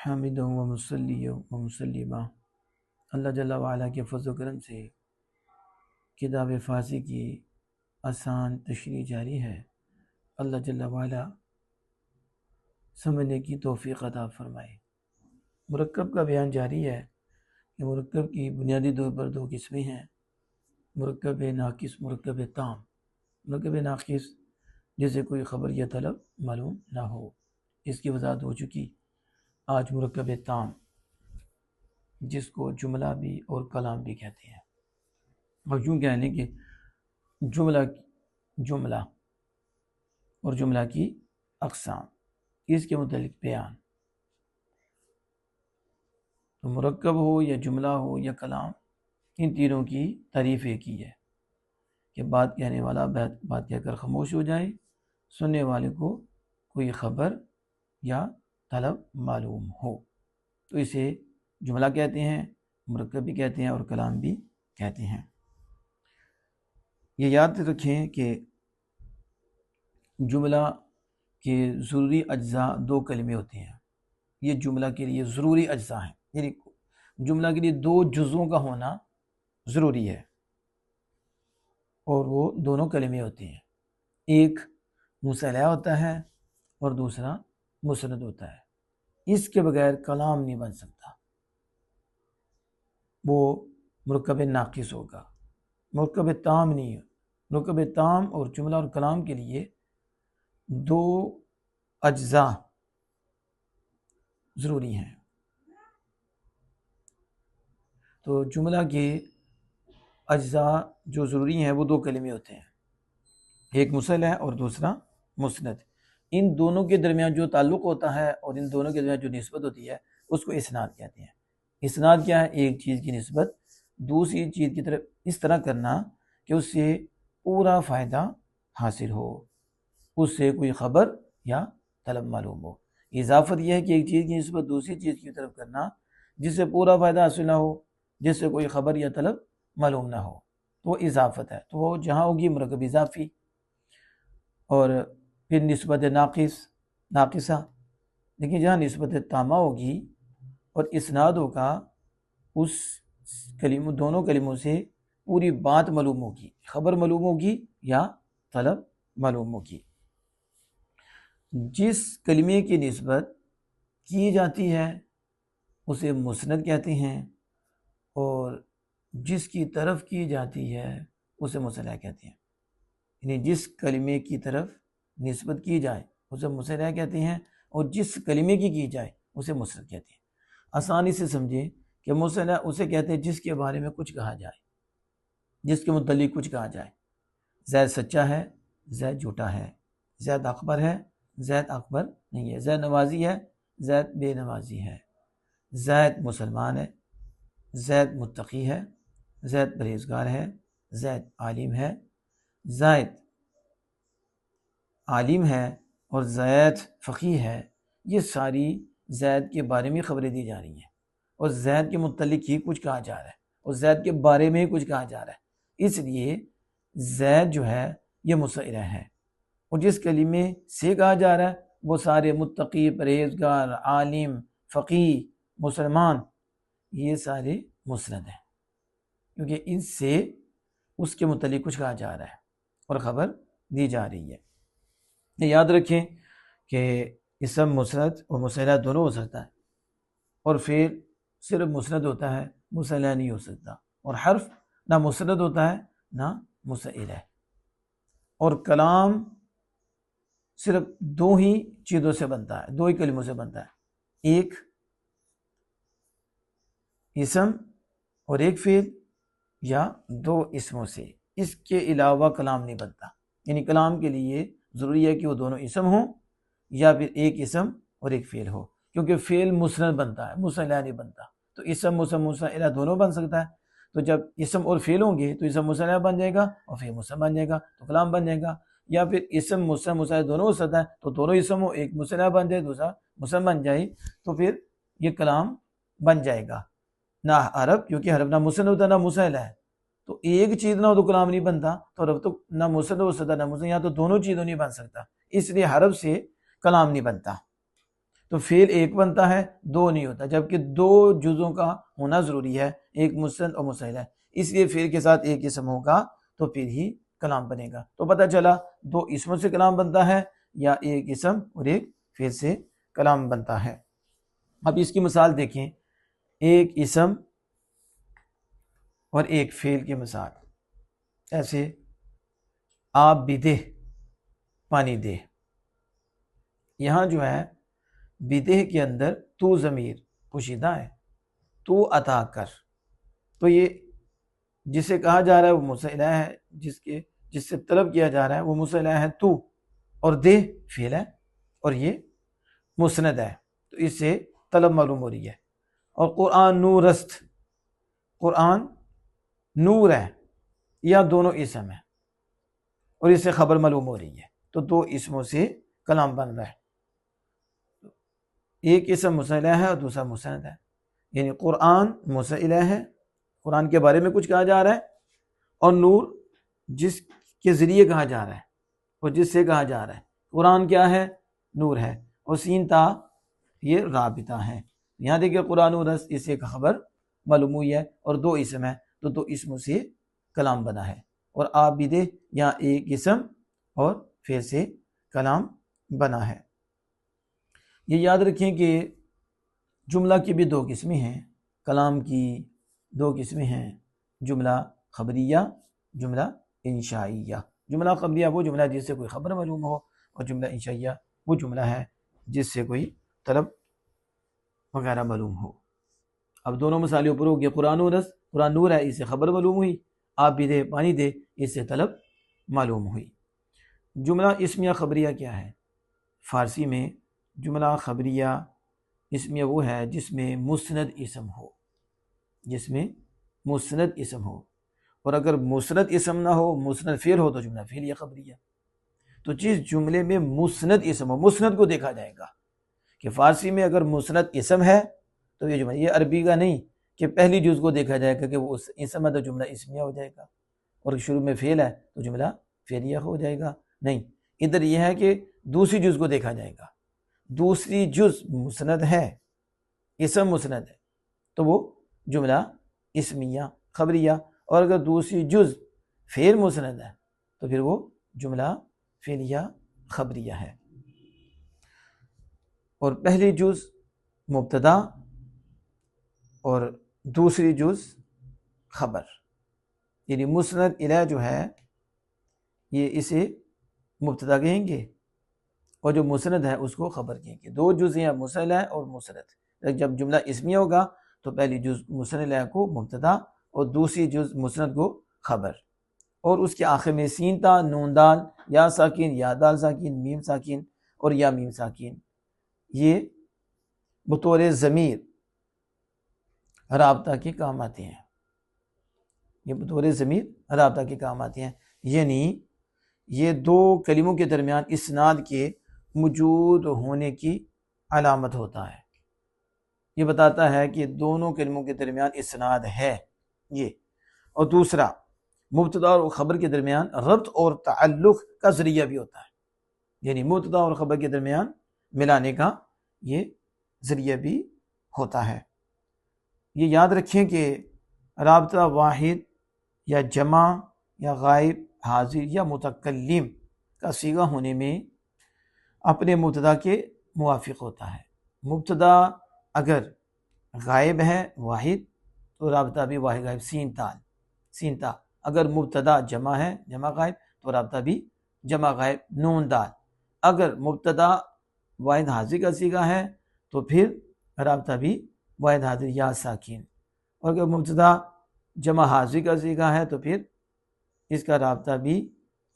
حامد و مصلی و مسلمہ۔ اللہ جل وعلا کے فضل و کرم سے کتاب فارسی کی آسان تشریح جاری ہے۔ اللہ جل وعلا سمجھنے کی توفیق عطا فرمائے۔ مرکب کا بیان جاری ہے کہ مرکب کی بنیادی طور پر دو قسمیں ہیں، مرکب ناقص، مرکب تام۔ مرکب ناقص جسے کوئی خبر یا طلب معلوم نہ ہو، اس کی وضاحت ہو چکی۔ آج مرکب تام، جس کو جملہ بھی اور کلام بھی کہتے ہیں، اور یوں کہہ لیں کہ جملہ اور جملہ کی اقسام، اس کے متعلق بیان۔ تو مرکب ہو یا جملہ ہو یا کلام، ان تینوں کی تعریف ایک ہی ہے کہ بات کہنے والا بات کہہ کر خاموش ہو جائے، سننے والے کو کوئی خبر یا طلب معلوم ہو، تو اسے جملہ کہتے ہیں، مرکب بھی کہتے ہیں اور کلام بھی کہتے ہیں۔ یہ یاد رکھیں کہ جملہ کے ضروری اجزاء دو کلمے ہوتے ہیں۔ یہ جملہ کے لیے ضروری اجزاء ہیں، یعنی جملہ کے لیے دو جزوں کا ہونا ضروری ہے، اور وہ دونوں کلمے ہوتے ہیں۔ ایک مصالحہ ہوتا ہے اور دوسرا مسند ہوتا ہے۔ اس کے بغیر کلام نہیں بن سکتا، وہ مرکب ناقص ہوگا، مرکب تام نہیں ہے۔ مرکب تام اور جملہ اور کلام کے لیے دو اجزاء ضروری ہیں۔ تو جملہ کے اجزاء جو ضروری ہیں وہ دو کلمے ہوتے ہیں، ایک مصالحہ اور دوسرا مسند۔ ان دونوں کے درمیان جو تعلق ہوتا ہے اور ان دونوں کے درمیان جو نسبت ہوتی ہے اس کو اسناد کہتے ہیں۔ اسناد کیا ہے؟ ایک چیز کی نسبت دوسری چیز کی طرف اس طرح کرنا کہ اس سے پورا فائدہ حاصل ہو، اس سے کوئی خبر یا طلب معلوم ہو۔ اضافت یہ ہے کہ ایک چیز کی نسبت دوسری چیز کی طرف کرنا جس سے پورا فائدہ حاصل نہ ہو، جس سے کوئی خبر یا طلب معلوم نہ ہو، تو وہ اضافت ہے، تو وہ جہاں ہوگی مرکب اضافی۔ اور پھر نسبت ناقصہ، لیکن جہاں نسبت تامہ ہوگی اور اسناد ہوگا، اس دونوں کلموں سے پوری بات معلوم ہوگی، خبر معلوم ہوگی یا طلب معلوم ہوگی۔ جس کلمے کی نسبت کی جاتی ہے اسے مسند کہتے ہیں، اور جس کی طرف کی جاتی ہے اسے مصالحہ کہتے ہیں۔ یعنی جس کلمے کی طرف نسبت کی جائے اسے مصالحہ کہتے ہیں، اور جس کلمے کی جائے اسے مسند کہتے ہیں۔ آسانی سے سمجھیں کہ مصالحہ اسے کہتے ہیں جس کے بارے میں کچھ کہا جائے، جس کے متعلق کچھ کہا جائے۔ زید سچا ہے، زید جھوٹا ہے، زید اکبر ہے، زید اکبر نہیں ہے، زید نمازی ہے، زید بے نمازی ہے، زید مسلمان ہے، زید متقی ہے، زید پرہیزگار ہے، زید عالم ہے، زید عالم ہے اور زید فقیہ ہے۔ یہ ساری زید کے بارے میں خبریں دی جا رہی ہیں، اور زید کے متعلق ہی کچھ کہا جا رہا ہے، اور زید کے بارے میں ہی کچھ کہا جا رہا ہے۔ اس لیے زید جو ہے یہ مصالحہ ہے، اور جس کلمے سے کہا جا رہا ہے وہ سارے متقی، پرہیزگار، عالم، فقیہ، مسلمان، یہ سارے مسند ہیں، کیونکہ ان سے اس کے متعلق کچھ کہا جا رہا ہے اور خبر دی جا رہی ہے۔ یاد رکھیں کہ اسم مسند اور مصالحہ دونوں ہو سکتا ہے، اور فعل صرف مسند ہوتا ہے، مصالحہ نہیں ہو سکتا، اور حرف نہ مسند ہوتا ہے نہ مصالحہ، اور کلام صرف دو ہی چیزوں سے بنتا ہے، دو ہی کلموں سے بنتا ہے، ایک اسم اور ایک فعل، یا دو اسموں سے۔ اس کے علاوہ کلام نہیں بنتا، یعنی کلام کے لیے ضروری ہے کہ وہ دونوں اسم ہوں یا پھر ایک اسم اور ایک فعل ہو، کیونکہ فعل مسند بنتا ہے، مصالحہ نہیں بنتا۔ تو اسم مصالحہ دونوں بن سکتا ہے، تو جب اسم اور فعل ہوں گے تو اسم مصالحہ بن جائے گا اور فعل مسند بن جائے گا، تو کلام بن جائے گا۔ یا پھر اسم مصالحہ دونوں ہو سکتا ہے، تو دونوں اسم ہو، ایک مصالحہ بن جائے دوسرا مسند بن جائے، تو پھر یہ کلام بن جائے گا۔ نہ حرف، کیونکہ حرف نہ مسند ہوتا نہ مصالحہ ہے، تو ایک چیز نہ ہو تو کلام نہیں بنتا، تو حرف تو نہ مسند ہو سکتا نہ مصالحہ، یا تو دونوں چیزوں نہیں بن سکتا، اس لیے حرف سے کلام نہیں بنتا۔ تو فعل ایک بنتا ہے، دو نہیں ہوتا، جبکہ دو جزوں کا ہونا ضروری ہے، ایک مسند اور مسند ہے، اس لیے فعل کے ساتھ ایک اسم ہوگا تو پھر ہی کلام بنے گا۔ تو پتہ چلا دو اسموں سے کلام بنتا ہے یا ایک اسم اور ایک فعل سے کلام بنتا ہے۔ اب اس کی مثال دیکھیں، ایک اسم اور ایک فعل کی مثال، ایسے آپ بھی دے، پانی دے، یہاں جو ہے بدہ کے اندر تو ضمیر پوشیدہ ہے، تو عطا کر، تو یہ جسے کہا جا رہا ہے وہ مسئلہ ہے، جس سے طلب کیا جا رہا ہے وہ مسئلہ ہے تو، اور دے فعل ہے اور یہ مسند ہے، تو اس سے طلب معلوم ہو رہی ہے۔ اور قرآن نورست، قرآن نور ہے، یا دونوں اسم ہے اور اس سے خبر معلوم ہو رہی ہے، تو دو اسموں سے کلام بن رہا ہے، ایک اسم مسئلہ ہے اور دوسرا مسند ہے، یعنی قرآن مسئلہ ہے، قرآن کے بارے میں کچھ کہا جا رہا ہے، اور نور جس کے ذریعے کہا جا رہا ہے اور جس سے کہا جا رہا ہے، قرآن کیا ہے؟ نور ہے، اور سین تا یہ رابطہ ہے، یہاں دیکھیں قرآن و رس، اس سے ایک خبر معلوم ہوئی ہے، اور دو اسم ہے تو دو اسموں سے کلام بنا ہے، اور آپ بھی دے یہاں ایک اسم اور پھر سے کلام بنا ہے۔ یہ یاد رکھیں کہ جملہ کی بھی دو قسمیں ہیں، کلام کی دو قسمیں ہیں، جملہ خبریہ، جملہ انشائیہ۔ جملہ خبریہ وہ جملہ جس سے کوئی خبر معلوم ہو، اور جملہ انشائیہ وہ جملہ ہے جس سے کوئی طلب وغیرہ معلوم ہو۔ اب دونوں مثالیں اوپر ہو گیا، قرآن و رس، قرآن نور ہے، اس سے خبر معلوم ہوئی، آپ بھی دے پانی دے، اس سے طلب معلوم ہوئی۔ جملہ اسمیہ خبریہ کیا ہے؟ فارسی میں جملہ خبریہ اسمیہ وہ ہے جس میں مسند اسم ہو، جس میں مسند اسم ہو، اور اگر مسند اسم نہ ہو، مسند فعل ہو تو جملہ فعلیہ خبریہ۔ تو جس جملے میں مسند اسم ہو، مسند کو دیکھا جائے گا کہ فارسی میں اگر مسند اسم ہے تو یہ جملہ، یہ عربی کا نہیں کہ پہلی جز کو دیکھا جائے گا کہ وہ اسم ہے تو جملہ اسمیہ ہو جائے گا، اور شروع میں فعل ہے تو جملہ فعلیہ ہو جائے گا، نہیں، ادھر یہ ہے کہ دوسری جز کو دیکھا جائے گا، دوسری جز مسند ہے، اسم مسند ہے تو وہ جملہ اسمیہ خبریہ، اور اگر دوسری جز فعل مسند ہے تو پھر وہ جملہ فعلیہ خبریہ ہے۔ اور پہلی جز مبتدا اور دوسری جز خبر، یعنی مسند الیہ جو ہے یہ اسے مبتدا کہیں گے، اور جو مسند ہے اس کو خبر کہیں گے۔ دو جز ہیں، مسند ہے اور مسند۔ جب جملہ اسمیہ ہوگا تو پہلی جز مسند الیہ کو مبتدا اور دوسری جز مسند کو خبر، اور اس کے آخر میں سین تا، نون دال، یا ساکن، یا دال ساکن، میم ساکن اور یا میم ساکن، یہ بطور ضمیر رابطہ کے کام آتے ہیں، یہ بطور ضمیر رابطہ کے کام آتے ہیں، یعنی یہ دو کلموں کے درمیان اسناد کے موجود ہونے کی علامت ہوتا ہے، یہ بتاتا ہے کہ دونوں کلموں کے درمیان اسناد ہے یہ۔ اور دوسرا مبتدا اور خبر کے درمیان ربط اور تعلق کا ذریعہ بھی ہوتا ہے، یعنی مبتدا اور خبر کے درمیان ملانے کا یہ ذریعہ بھی ہوتا ہے۔ یہ یاد رکھیں کہ رابطہ واحد یا جمع یا غائب، حاضر یا متکلم کا صیغہ ہونے میں اپنے مبتدا کے موافق ہوتا ہے۔ مبتدا اگر غائب ہے واحد تو رابطہ بھی واحد غائب، سین تا، اگر مبتدا جمع ہے جمع غائب تو رابطہ بھی جمع غائب، نون دال، اگر مبتدا واحد حاضر کا صیغہ ہے تو پھر رابطہ بھی واحد حاضر یا ساکن، اور اگر مبتدا جمع حاضر کا صیغہ ہے تو پھر اس کا رابطہ بھی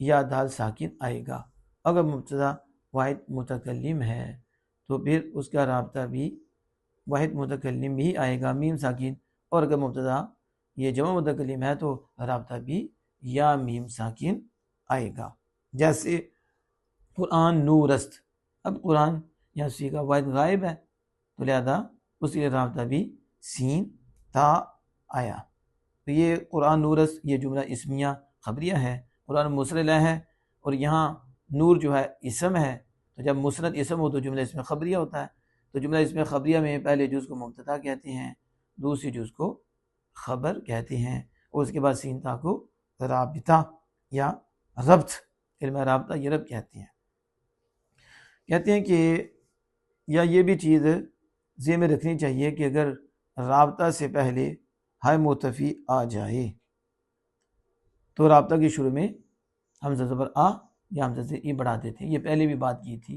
یا دال ساکن آئے گا، اگر مبتدا واحد متکلم ہے تو پھر اس کا رابطہ بھی واحد متکلم بھی آئے گا، میم ساکن، اور اگر مبتدا یہ جمع متکلم ہے تو رابطہ بھی یا میم ساکن آئے گا، جیسے قرآن نورست، اب قرآن یا صیغہ واحد غائب ہے تو لہذا اس کے رابطہ بھی سین تا آیا، تو یہ قرآن نورست یہ جملہ اسمیہ خبریہ ہے، قرآن مسند ہے، اور یہاں نور جو ہے اسم ہے، تو جب مسند اسم ہو تو جملہ اسم خبریہ ہوتا ہے، تو تو جملہ اسم خبریہ میں پہلے جز کو مبتدا کہتے ہیں، دوسری جز کو خبر کہتے ہیں، اور اس کے بعد سین تا کو رابطہ یا ربط، علم رابطہ یہ ربط کہتے ہیں کہ یا یہ بھی چیز ذہن میں رکھنی چاہیے کہ اگر رابطہ سے پہلے ہائے متفی آ جائے تو رابطہ کے شروع میں حمزہ زبر آ یا حمزہ زبر ای بڑھا دیتے ہیں۔ یہ پہلے بھی بات کی تھی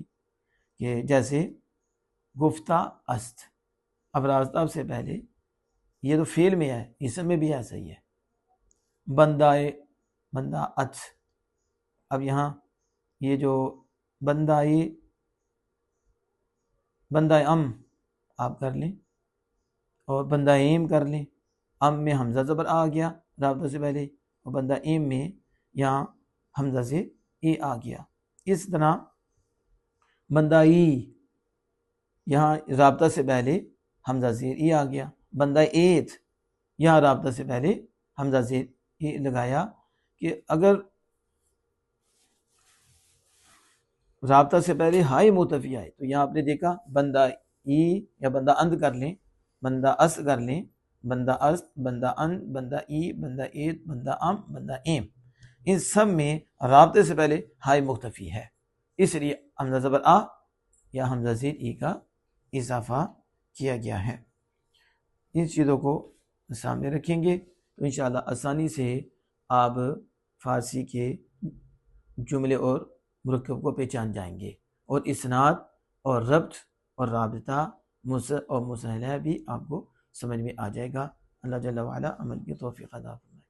کہ جیسے گفتہ است، اب رابطہ سے پہلے یہ تو فعل میں ہے، اسم میں بھی ایسا ہی ہے، بندہ ات، اب یہاں یہ جو بندہ ام آپ کر لیں اور بندہ ایم کر لیں، ام میں حمزہ زبر آ گیا رابطہ سے پہلے، اور بندہ ایم میں یہاں حمزہ سے ای آ گیا۔ اس طرح بندہ ای یہاں رابطہ سے پہلے حمزہ زیر ای آ گیا، بندہ ایت یہاں رابطہ سے پہلے حمزہ زیر ای لگایا کہ اگر رابطہ سے پہلے ہائی متفی آئے تو یہاں آپ نے دیکھا بندہ ای یا بندہ اند کر لیں، بندہ اس کر لیں، بندہ است، بندہ ان، بندہ ای، بندہ ایت، بندہ ام، بندہ ایم، ان سب میں رابطے سے پہلے ہائی مختفی ہے، اس لیے حمزہ زبر آ یا حمزہ زیر ای کا اضافہ کیا گیا ہے۔ ان چیزوں کو سامنے رکھیں گے تو انشاءاللہ آسانی سے آپ فارسی کے جملے اور مرکب کو پہچان جائیں گے، اور اسناد اور ربط اور رابطہ اور مسئلہ بھی آپ کو سمجھ میں آ جائے گا۔ اللہ جل وعلا عمل کی توفیق عطا فرمائے۔